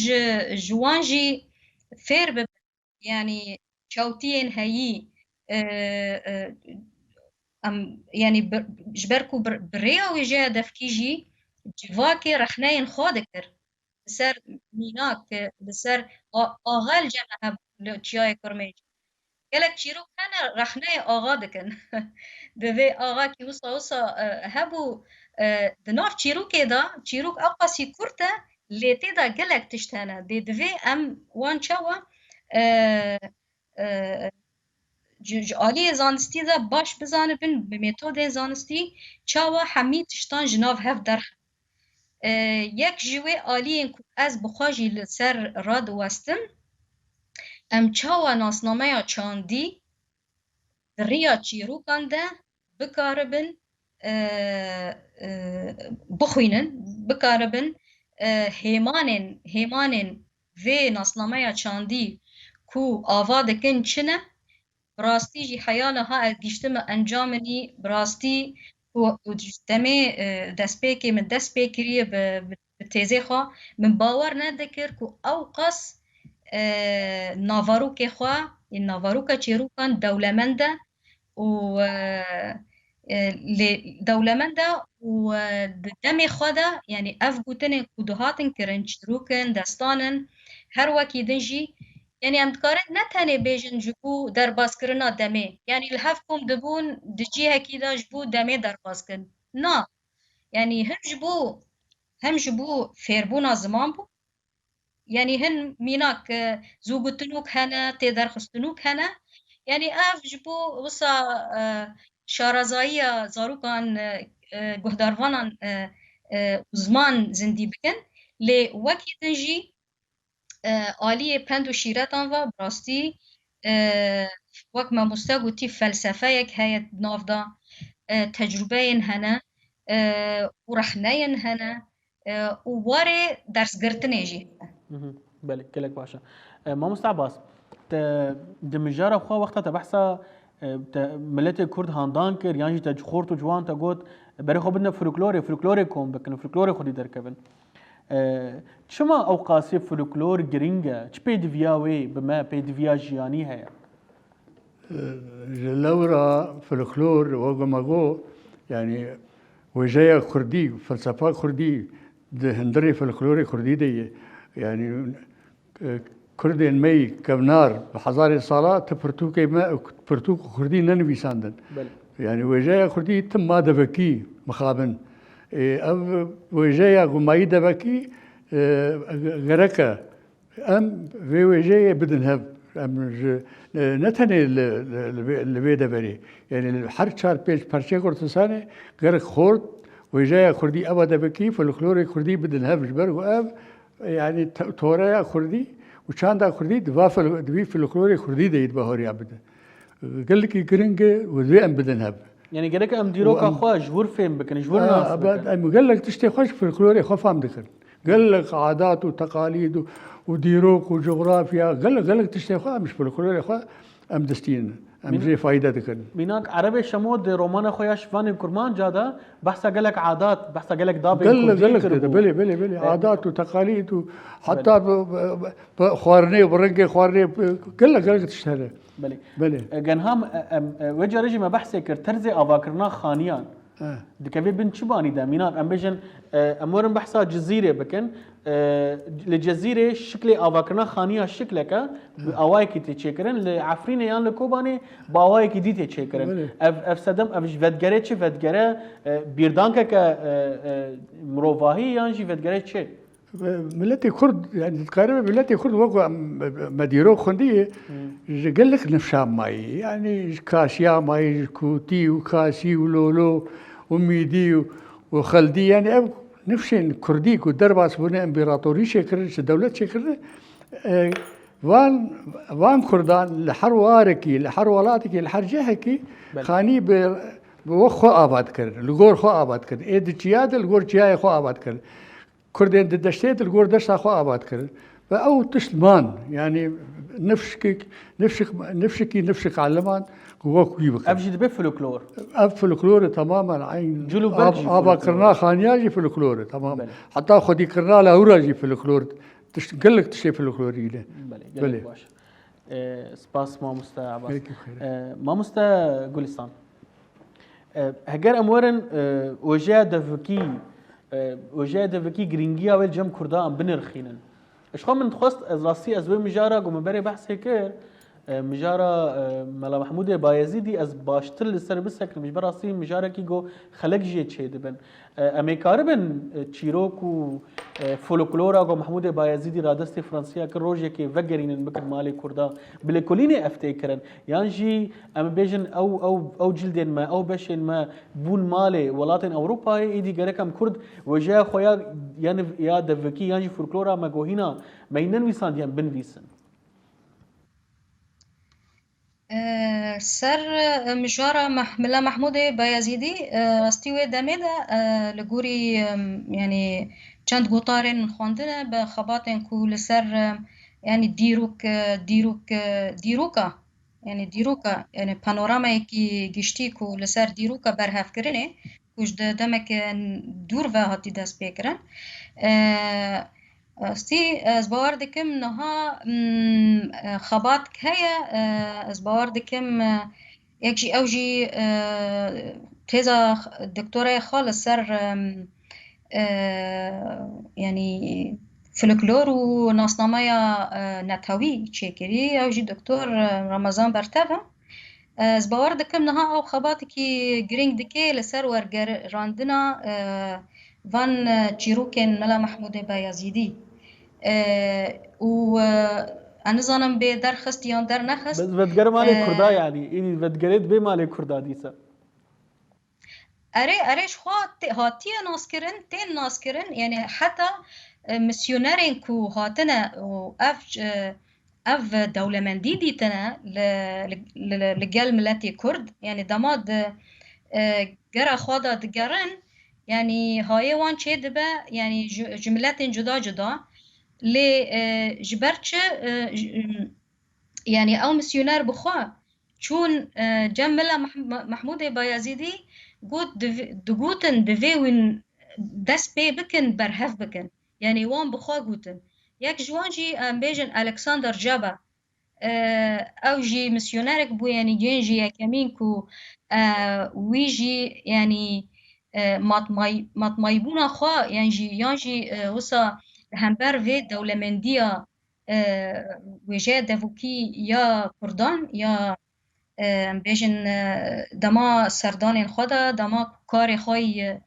ji wan jî fêr bibin yanî çawtiyên heyî em yanî ji ber ku bi rêya wêjeya devkî jî civakê rexneyên xwe dikir li ser mînak li ser axel ceme hebû li çiyayê Kurmêc gelek çîrok hene rexneyê axa dikin di vê axakî wisa hebû di nav çîrokê de çîrok ew qasî kurt e lê tê de gelek tişt hene dê divê em wan çawa ji aliyê zanistî de baş bizanibin bi mêtodên zanistî çawa hemî tiştan ji nav hev derxin yek ji wê aliyên ku ez bi xwe jî li ser radiwestim em çawa nasnameya çandî di rêya çîrokan de bikaribin bixwînin bikaribin hêmanên vê nasnameya çandî ku ava dikin çi ne bi rastî jî heya niha ez gîştime encaminî bi rastî ku demê destpêkê min dest pê kiriye bi têzê xwe min bawer nedikir ku ew qas navarokê xwe navaroka çîrokan dewlemend e û dewlemend e û di demê xwe de yanî ev gotinên ku dihatin kirin çîrokin destanin her wekî din jî yanî em dikarin ne tenê bêjin ji bo derbazkirina demê yanî li hev kom dibûn di cihekî de ji bo demê derbazkirin na yanî hem ji bo fêrbûna ziman bû yanî hin mînak zûgotinok hene têderxistinok hene yanî ev ji bo wisa şarezayiya zarokan guhdarvanan ziman zindî bikin lê wekî din jî aliyê pend û şîretan ve bi rastî wek mamoste gotî felsefeyek heye nav da tecrübeyên hene û rexneyên hene û warê dersgirtinê jî بله gelek baş e. Mamoste Abbas دمجارة خوا وقتها تبحثا ملت كرد هاندان كر يعني تجخورت وجوان تقول بري خو بدنا فولكلوري كوم بكن فولكلوري خودي دركبن شما اوقاسي فولكلور جرينجا تش بيدفيا وي بما بيدفيا جياني هي جلورا فلكلور وغماغو يعني وجاية كردي فلسفة كردي ده هندري فلكلوري كردي دي يعني كردين مي كبنار بحضار الصلاة تبرتوك ما برتوك كردي ننبي ساندن يعني وجاية كردي تم ما دبكي مخابن أو وجاية غماي دبكي غركة أم في وجاية بدن هب نتني اللي بيدا بري يعني الحر شار بيج برشة كرتسانة غير خورد وجاية كردي أبدا بكي فالكلوري كردي بدن هب جبر وأب يعني توريا كردي وشاندا كردي دوي فالكلوري كردي ده يتبهوري أبدا قال لك يقرنجة وذي أم بدن هب يعني قالك أم ديروكا خوا جبور فين بكن جبور ناس بكن قال لك تشتي خوش فالكلوري خوا فهم ذكر قال لك عادات وتقاليد وديروك وجغرافيا قال لك تشتي خوا مش فالكلوري خوا أم دستين أم زي فايدة ذكر ميناك عربي شمود رومانا خويا شفاني كرمان جادا بحثا قالك عادات بحثا قالك دابي قال لك كده بلي عادات وتقاليد وحتى خوارني وبرنجي خوارني قال لك تشتغل بلي جنهام وجه رجي ما بحثي كر ترزي افاكرنا خانيان دكبي بن شباني دا ميناك ام بيجن امورن بحثا جزيره بكن الجزيره شكل افاكرنا خانيه شكلك اواي كي تشكرن لعفرين يان لكوباني باواي كي دي تشكرن اف سدم اف فدگره چه فدگره بيردانك ك مروفاهي يان جي فدگره چه ملتي كرد يعني تقريبا ملتي كرد وقوا مديرو خنديه قال لك نفشام ماي يعني كاشيا ماي كوتي وكاسي ولولو وميدي وخلدي يعني نفشين كرديك ودرباس بنا امبراطوري شكرن دولة شكرن وان كردان لحرواركي لحرولاتكي لحرجهكي خاني بوخو آباد كرن لغور خو آباد كرن ايد تشياد لغور تشياي خو آباد كرن كردين دشتيت لغور دشتا خو آباد كرن فأو تسلمان يعني نفسك علمان قوك يبقى أبجد بفلكلور فلكلور تماما عين جلو برجي أبا كرنا خانياجي فلكلور تماما حتى خدي كرنا لاوراجي فلكلور قال لك تشي فلكلوري له بلي باش سباس ما عباس ما جولستان هجر أمورن وجاء دفكي جرينجيا والجم كردا أم بنرخينن إيش خام من تخص راسي أزوي مجارة قوم بري بحث هيك مجارة ملا محمود بايزيدي از باشتر لسر بسكر مش براسي مجارة كي جو خلق جيت شيء دبن أميكاربن تشيروك و فولكلورا جو محمود بايزيدي رادستي فرنسيا كروجي كي فجرين بكر مالي كردا بالكليني افتكرن يعني أم بيجن أو جلدين ما أو بشين ما بون مالي ولاتن أوروبا إيدي جركم كرد وجاء خويا يعني يا دفكي يعني فولكلورا ما جوهنا ما ينويسان يعني بنويسن سر مجارة ملا محمود بايزيدي راستي دميدا لجوري يعني چند گوتارن خواندنه به خباتن کو لسر يعني دیروکا يعني پانوراما کی گشتی کو لسر دیروکا برهف کرنه کوش دمک دور و هاتی دست بکرن ستی از باور دکم نها خبات هيا از باور دکم یکجی اوجی تیزا دکتوره خالص سر يعني فلكلور و ناسنامه نتاوی چیکری اوجی دکتور رمضان برتفه از باور دکم نها او خبات کی گرینگ دکی لسر ورگر راندنا وان چیروکن ملا محمود بايزيدي و انا ظنم به درخست یا در نخست بس بدگره مال کردا يعني این بدگرید به مال کردا دیسا اريش خو هاتي ناسكرن يعني حتى مسيونرين كو هاتنا و اف دولمندي ديتنا لقال ملتي كرد يعني دماد جرا خوادا دقرن يعني هاي وان چه دبا يعني جملات جدا ل جبرچ يعني او مسيونار بخوا چون جملا محمود بایزیدی گوت دگوتن دوی وین دست پی بکن برهف بکن يعني وان بخوا گوتن یک جوان جی بیجن الکساندر جابا او جي مسيونارك بو يعني جينجي يكمين كو ويجي يعني مات مايبونا خوا يانجي وسا همبر في دولمندية وجه دفوكي يا كردان يا بيجن دما سردان خدا دما كاري خوي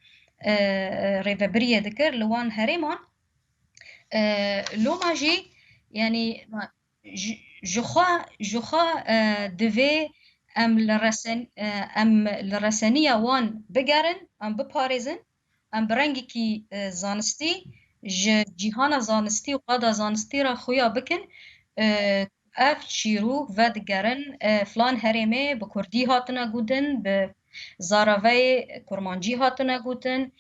ريفبرية ذكر لوان هريمان لو ما جي يعني je crois devait ام الرسانية وان بگرن ام بپاريزن ام برنگي كي زانستي جيهانا زانستي و قادا زانستي را خويا بكن اف شيروك و دگرن فلان هرمي بكردي هاتنا گودن بزاراوي كرمانجي هاتنا گودن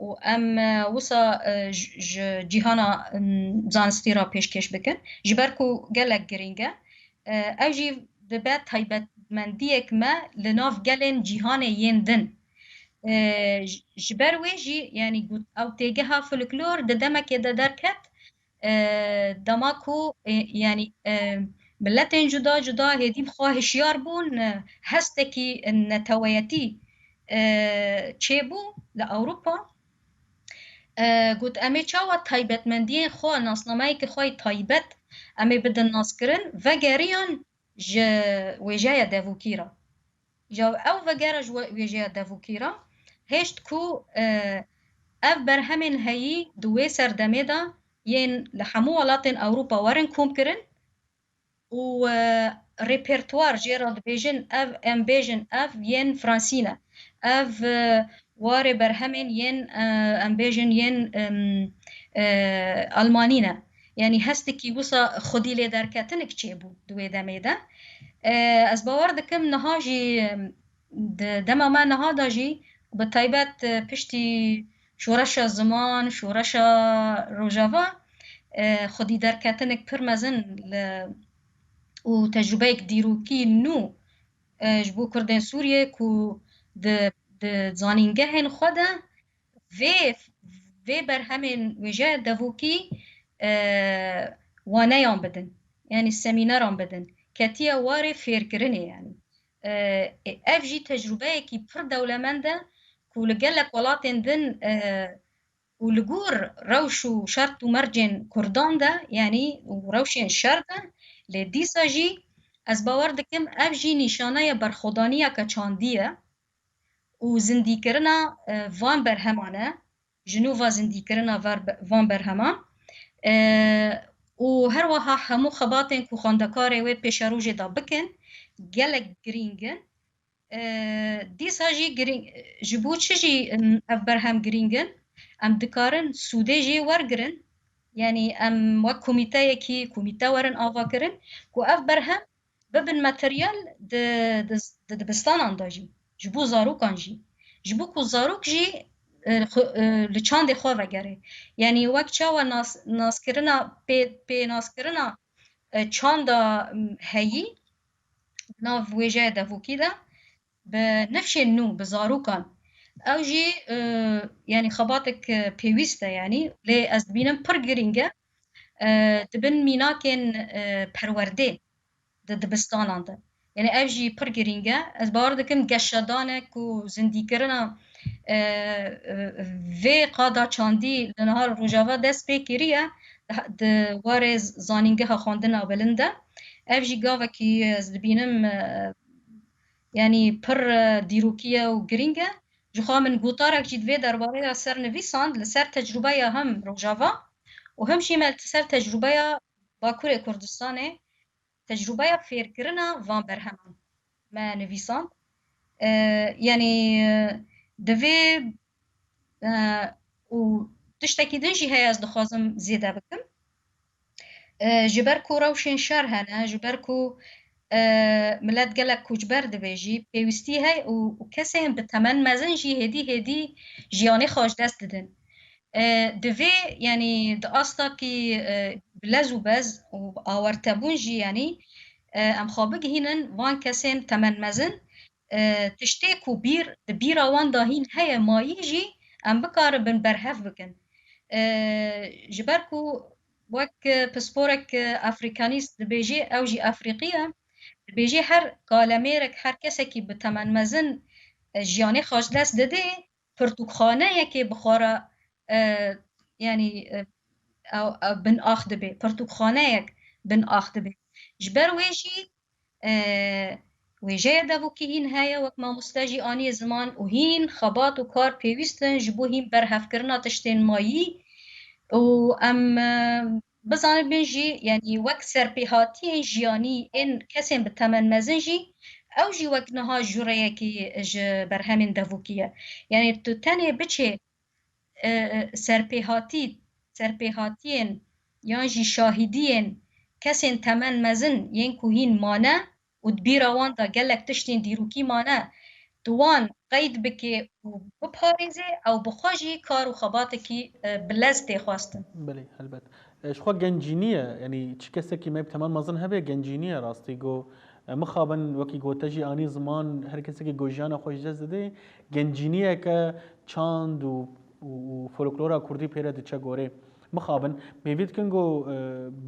و ام وسا جيهانا زانستي را پیشکش بکن جبركو گلک گرینگه او جي دبات تایبت مندیک ما لناف گلن جيهان يندن جبروي جي يعني او تيجها فولكلور دمك دركت دماكو يعني ملتين جدا جدا هدي بخواه هشيار بون هستكي النتويتي چيبو لأوروبا قلت أمي چاوا تايبت مندين خوا ناسنامي كخواي تايبت أمي بدن ناسكرن وگريان وجايا دافوكيرا جاو أو وگرا وجايا دافوكيرا هشت كو اف برهمن هاي دوي سردميدا ين لحمو ولاتن أوروبا ورن كوم كرن و ريبرتوار جيرالد بيجن اف ام بيجن اف ين فرانسينا اف واري برهمن ين ام بيجن ين المانينا يعني هستكي وصا خدي لي دركاتنك تشيبو دوي دميدا از باور دكم نهاجي دما ما نهاداجي بتايبات پشتی شورشا زمان شورشا روجاوا خدي دركاتنك پرمزن و تجربه دیروکی نو جبو کردن سوریه کو د زانینگهن خدا و بر همین وجه دووکی وانیان بدن يعني السميناران بدن كاتيا واري فيركرني يعني افجي تجربه كي بر دولمنده كولجلك ولاتن دن ولجور روشو شرط مرجن كردان ده يعني وروشين شرطه لديساجي از باور دکم افجي نشانه برخودانیه که چاندیه و زندی کرنا وان برهمانه جنوبا زندی کرنا وان برهمان و هر وها همو خباتن کو خواندکاره و پیشروج دا بکن گلک گرینگن دیساجی گرینگ جبو چجی اف برهم گرینگن ام دکارن سوده جی ورگرن يعني ام وك كوميتا ورن آوا کرن کو اف برهم ببن ماتريال د بستان انداجي جبو زاروك انجي جبو کو زاروك جي لچاند خو وگره يعني وك چاوا ناس کرنا پی ناس کرنا چاندا هي ناف وجه دفوكي ده بنفش النو بزاروكان او جي يعني خباتك بيويستا يعني لي از بينم پر گرينگه دبن ميناكن پرورده دبستانان ده يعني او جي پر گرينگه از باوردكم گشدانك و زندي کرنا في قادا چاندي لنهار روجاوا دست پی كريه د وارز زانينگه ها خواندنا بلنده او جي گاوه كي از بينم يعني پر ديروكيه و گرينگه جخوا من گوتارك جيد في درباره سر نویساند لسر تجربه هم روجاوا و هم شيمال سر تجربه باكور كردستان تجربه فيركرنا وان برهمان ما نویساند يعني دوی و تشتكي دنجي هيا از دخوازم زيادة بكم جبركو روشن شر هنا جبركو ملت گلک کوچبر دبیجی پیوستی های و کسی هم به تمن مزن جی هدی جیانی خوش دست دادن دوی یعنی د آستا کی بلز و بز و آورتبون جی يعني ام خابق هینن وان کسین تمن مزن تشتی کو بیر بیرا وان داهین هیا مایی جی ام بکار بن برهف بکن جبركو وك بسبورك افريكانيست دبيجي او جي افريقيا دبيجي هر قالميرك هر كسكي بتمن مزن جياني خاجلس ددي پرتوخانه يكي بخورا يعني او بن اخ دبي پرتوخانه يك بن اخ دبي جبر ويجي ويجي دابوكي هين هايا وك ما مستاجي اني زمان وهين خبات وكار بيويستن جبو هين برهف كرنا تشتين مايي و ام بزانه بنجي يعني وك سربيهاتي جياني ان كسين بتمن مزنجي او جي وك نها جوريكي ج برهمين دافوكيا يعني تو تاني بچه سرپیهاتین یان جی شاهدین کسین تمن مزن ین کوهین مانه و دبیرا وان دا گلک تشتین دیروکی مانه دوان قید بکی و بپاریزه او بخواجی کار و خباتکی بلز تخواستن بله البته شخوا گنجینیه یعنی چی کسی که میب تمام مزن هبه گنجینیه راستی گو مخابن وکی گو تجی آنی زمان هر کسی که گوجیان خوش جزده گنجینیه که چاند و فولکلورا کردی پیره دچه گوره مخابن میوید کنگو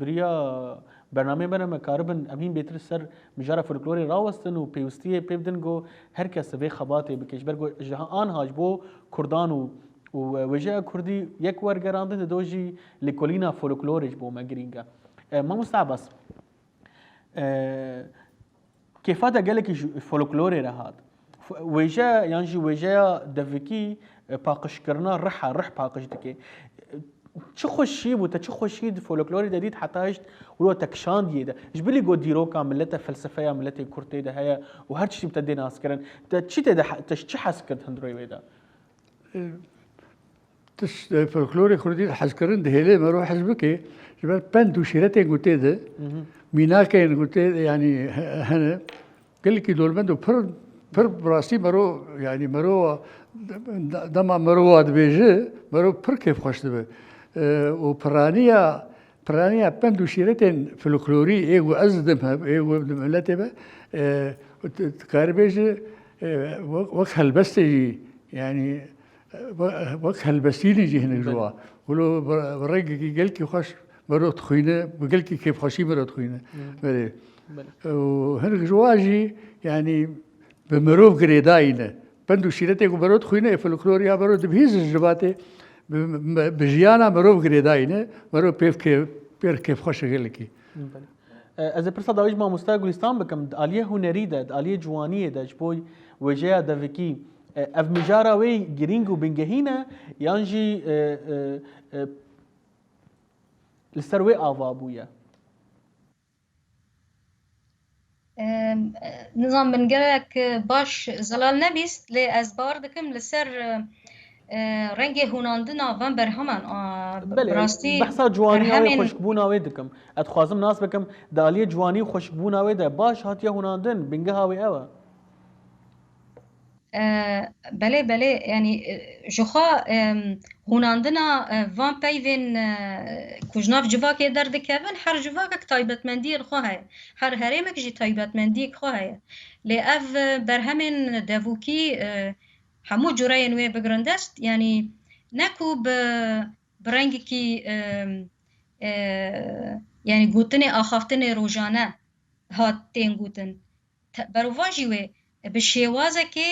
بریا برنامه برنامه کاربن امین بیتر سر مجاره فولکلوری راوستن و پیوستیه پیبدن گو هر کسی به خباته بکش برگو جهان هاج بو کردان و وجه كردي يك ورقراندن دوجي لكولينا فولكلوريج بو ماجرينجا ما مستعبس كيف هذا قال لك فولكلوري رهاد وجه يعني وجه دفكي باقش كرنا رح باقش دكي چه خوشی بود چه خوشی فولکلوری دادید حتی هشت ولو تکشان دیده جبلی گو دیروکا ملت فلسفه یا ملت کرتی ده هیا و هر چی بتدی ناس کردن چی تده چه حس کرد هندروی ویدا تش فولكلوري كردي حزكرن دهيلي مرو حزبكي جبال بند وشيرتين قلت ده ميناكين قلت يعني هنا قال لك دول بندو بر براسي مرو يعني مرو دما مرو بيجي مرو بر كيف خوش دبه وبرانيا بند وشيرتين فولكلوري ايغو ازدمها ايغو ملتبه تكاربيجي وقت هالبستي يعني وقت هالبسيني جي هنا جوا ولو برقي قلكي خوش مرو تخوينه بقلكي كيف خوشي مرو تخوينه بله وهنا جواجي يعني بمرو قريداينه بندو شيرتي مرو تخوينه فولكلوريا مرو دبهيز الجباتي بجيانا مرو قريداينه مرو كيف خوش قلكي از پرسا داویج ما مستقلستان بکم آلیه هنری داد آلیه جوانیه داد جبوی وجه دافکی اف مجارا وی گرینگو بنگهینه یانجی لسر وی آوابویا نظام بنقلك باش زلال نبيست لي أزبار دكم لسر رنگی هوناندنا وان برهمان براستی بحثا جوانی آوی خوشکبون آوی دکم اتخوازم ناس بکم دالیه جوانی خوشکبون آوی ده باش هاتیه هوناندن بنگه آوی اوه بله يعني جخا هوناندنا وان پیوین کجناف جواک درد کبن هر جواک تایبت مندی خواه هر هرمک جی تایبت مندی خواه لی اف برهمن دووکی همو جورای نوی بگرندست يعني نكو برنگی کی يعني گوتنی آخافتنی روزانه هات تین گوتن برواجی وی به شێوازە که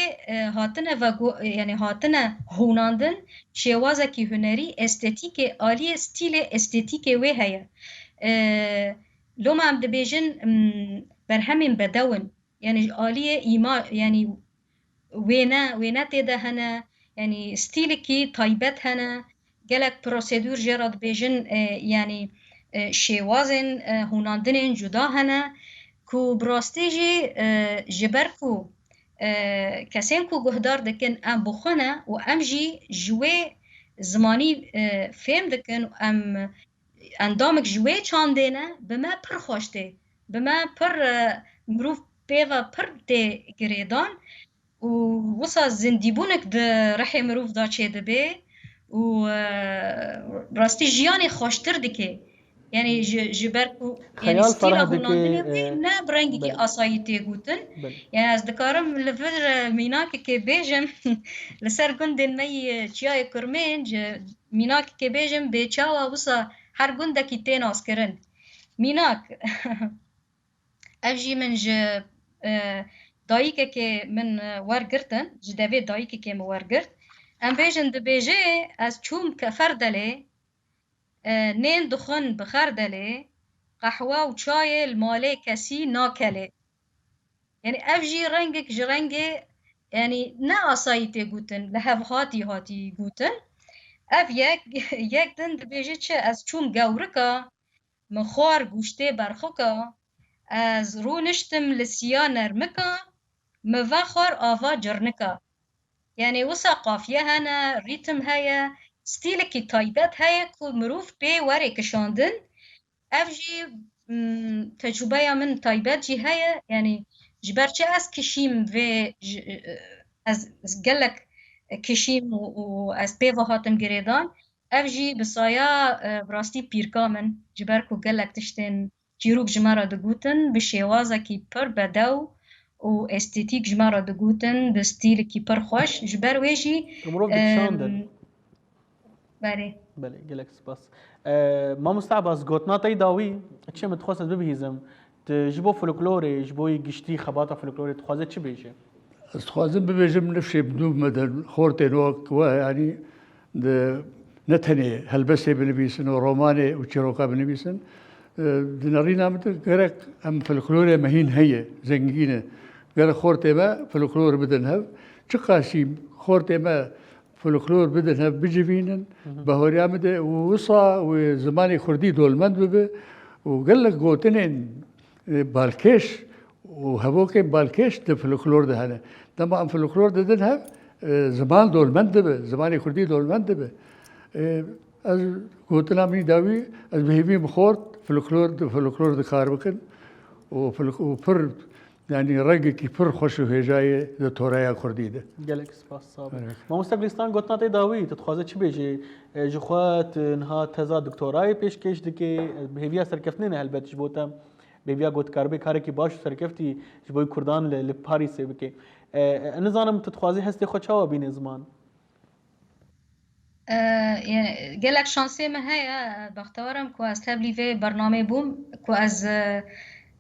هاتنە یعنی هاتنە هوناندن شێوازێکی هونەری ئێستێتیکێ ئالیە ستیلێ ئێستێتیکێ وێ هەیە لۆمە ئەم دەبێژن بەرهەمێن بەدەون یعنی ئالیە ئیما یعنی وێنە تێدا هەنە یعنی ستیلێکی تایبەت هەنە gelek prosedûr jê re dibêjin yani şêwazên hûnandinên cuda hene ku bi rastî jî ji ber ku kesên ku guhdar dikin em bixwe û em jî ji wê zimanî fêm dikin û em endamek ji wê çandê ne bi me pir xweş tê bi me pir mirov pêva pir tê girêdan û wisa zindîbûnek di rihê mirov da çê dibe û rastî jiyanê xweştir dike يعني جبركو يعني خيال ستيلا فرهدك هناندني نا برنگي كي بله أصايتي قوتن بله يعني از دكارم لفر ميناك كي بيجم لسر قندن مي چياي كرمنج ميناك كي بيجم بيچاوا وصا هر قندا كي تيناس كرن ميناك أفجي من ج دايكه كي من ورگرتن جدوي دايكه كي مورگرت ام بيجن دبيجي از چوم كفردلي نين دخن بخردلي قهوة وشاي المالي كسي ناكلي يعني أفجي رنگك جرنگي يعني نا أصايتي قوتن لهف هاتي قوتن أف يك دن دبيجي چه از چوم گوركا مخوار گوشتي برخوكا از رو نشتم لسيا نرمكا مفاخر آفا جرنكا يعني وسا قافية هنا ريتم هيا ستيلكي تايبات هيا كو مروف بي واري كشاندن أفجي تجربة من تايبات جي هيا يعني جبرتش أز كشيم في أز قالك كشيم وأز بيفا هاتم جريدان أفجي بصايا براستي بيركا من جبركو قالك تشتن جيروك جمارة دقوتن بشيوازة كي بر بدو و استيتيك جمارة دقوتن بستيل كي بر خوش جبر ويجي مروف دك شاندن بله بله گلک سپاس ما مستعب از گوتناتي داوي چه متخصص ببهيزم تجبو فولكلوري جبوي گشتي خباطه فولكلوري تخوازه چه بيجي استخوازم ببيجم نفسي بدون مدن خورتين يعني نتني هلبسي بنبيسن وروماني وشيروكا بنبيسن دنارينا متى غيرك ام فولكلوري مهين هي زنجينه غير خورتي ما فولكلور بدنها شقاشي خورتي ما فولكلور بدنها بجبينن بهوريا مده ووصا وزماني خردي دولمند ببه وقال لك قوتنين بالكيش وهبوكي بالكيش ده فولكلور ده هنا طبعا فولكلور ده دنها زمان دولمند ببه زماني خردي دولمند ببه از قوتنا مني داوي از بهيبي مخورت فولكلور ده کار بکن وفر يعني رقي فر خوش هجاي ده تورايا خردي ده گلک سپاس صاحب ما مستقبلستان گوتناتي داوي تتخوازه چه بيجي جخوات نها تزا دكتوراي پیشکش دكي بهيفيا سركفتنين هلبت جبوتا بهيفيا گوت کاربي كاركي باش سركفتي جبوي كردان لباريس بكي نظام تتخوازي هستي خو چاوا بين زمان يعني قالك شانسي ما هيا بختارم كو از تبلي في برنامج بوم كو از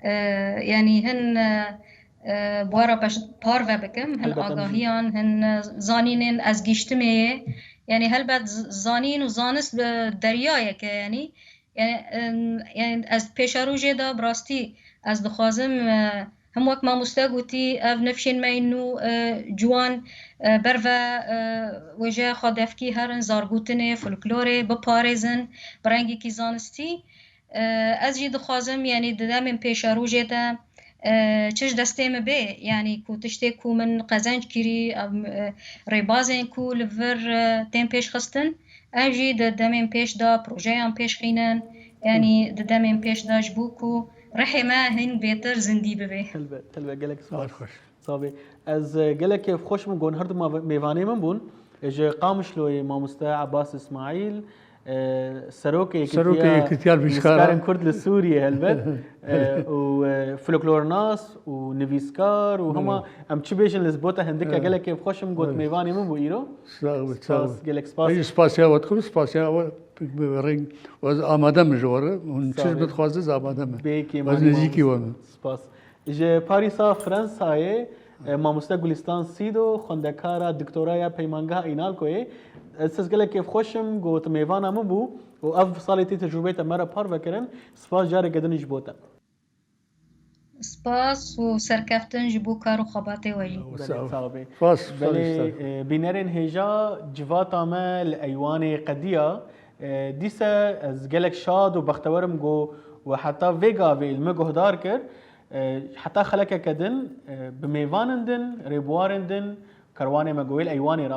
يعني هن بوارا باش بارفا بكم هن آگاهيان هن زانين از گشتمه يعني هل بعد زانين وزانس دریایه که يعني از پیشاروجه دا براستي از دخوازم هم وقت ما مستقوتي اف نفشين ما انو جوان برفا وجه خادفكي هرن زارگوتنه فولكلوري بپاريزن برنگي كي زانستي از جي دخوازم يعني دامن پیشاروجه دا چش دستیم به يعني کو تشتی کو من قزنج کری ریبازن کو لور تیم پیش خستن اجي دامن پیش دا پروژه هم پیش خینن يعني دامن پیش دا جبو کو رحمه هن بيتر زندي ببي تلبه قالك صافي از قالك خوش من قون هرد ميفاني من بون اجي قامش لو ما مستا عباس اسماعيل سروكي كتيار بيشكارن كرد لسوريا هلبت وفولكلور ناس ونيفيسكار وهما ام تشبيشن لزبوتا هندكا قالك خوش من قون ميفاني من بو ايرو ساغ قالك سباس اي سباسيا وتكون سباسيا رينج واز آمادم جوره ونشش بتخوازز آمادم بيكي واز نزيكي وام سپاس جه پاریسا فرانسای ماموستا گلستان سیدو خوندکارا دکتورای پیمانگاه اینال کوی سسگله که خوشم گوت میوانا مبو و اف صالتی تجربه مرا پار وکرن سپاس جاره گدنش بوتا سپاس و سرکفتن جبو کارو خباته وجی سپاس بله بینرین هجا جوات عمل ایوان قدیا دیسا از گلک شاد و بختورم گو و حتی ویگا ویل مگهدار کر حتى خلك كدن بميفانندن ريبوارندن كرواني مقويل ايواني